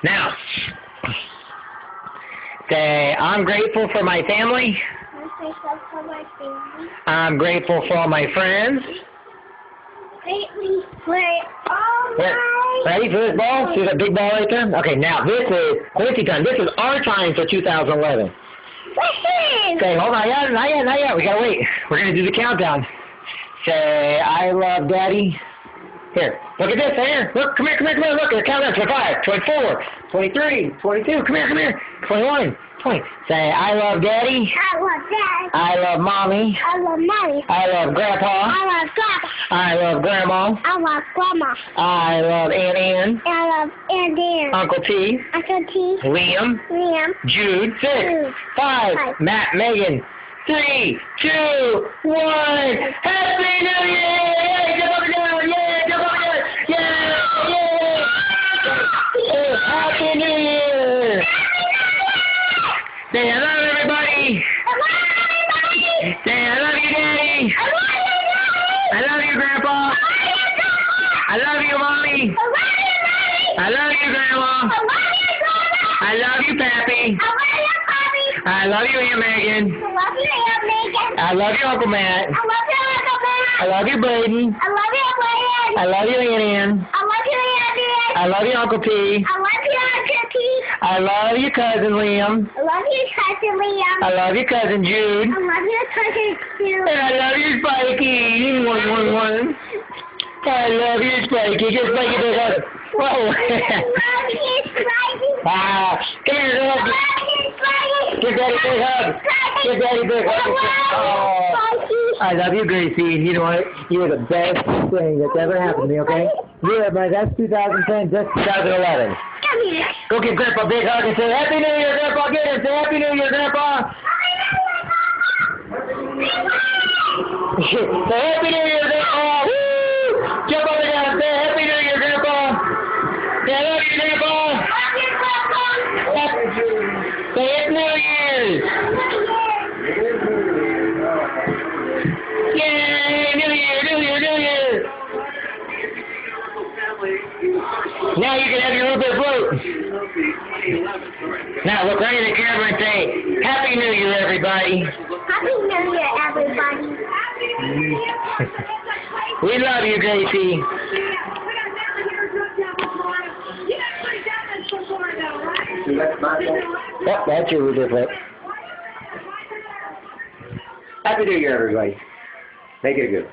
Now, say, I'm grateful for my family. I'm grateful for my family. I'm grateful for all my friends. Grateful for all my... Ready for this ball? See that big ball right there? Okay, now this is Quincy time. This is our time for 2011. Okay, hold on. Not yet. We gotta wait. We're gonna do the countdown. Say, I love Daddy. Here, look at this. Here, look, come here. Look, the countdown. 25, 24, 23, 22. Come here. 21, 20. Say, I love Daddy. I love Dad. I love Mommy. I love Mommy. I love Grandpa. I love Grandpa. I love Grandma. I love Grandma. I love Aunt Ann. I love Aunt Ann. Uncle T. Uncle T. Liam. Jude. 6, Jude. 5. Matt. Megan. 3, 2, 1. Happy New Year! Yay! Jump up and down! Yay! Jump up and down! Yay! Yay! Happy New Year! Say hello, everybody! Say I love you, Daddy! I love you, Grandpa! I love you, Mommy! I love you, Grandma! I love you, Pappy! I love you, Aunt Megan! I love you, Uncle Matt! I love you, Braden! I love you, Aunt Ann! I love you, Uncle T! I love you, Cousin Liam! I love you, Cousin Jude! And I love you, Spikey! 111! I love you, Spikey! Give Spikey a big hug! Whoa! Ah! Come here, hug! Give Daddy a big hug! Give Daddy a big hug! Oh, I love you, Gracie. You know what? You are the best thing that's ever happened to me, okay? You are my, that's 2010, that's 2011. Go give Grandpa a big hug and say, Happy New Year, Grandpa! Get him! Say, Happy New Year, Grandpa! Say, Happy New Year, Grandpa! Woo! Jump up and down. Say, Happy New Year, Grandpa! Say, I love you, Grandpa! Say, it's New Year's! Yay! New Year! Now you can have your little bit of float. Now look right at the camera and say, Happy New Year, everybody. Happy New Year, everybody. We love you, Gracie. Oh, that's your little bit. Happy New Year, everybody. Make it good.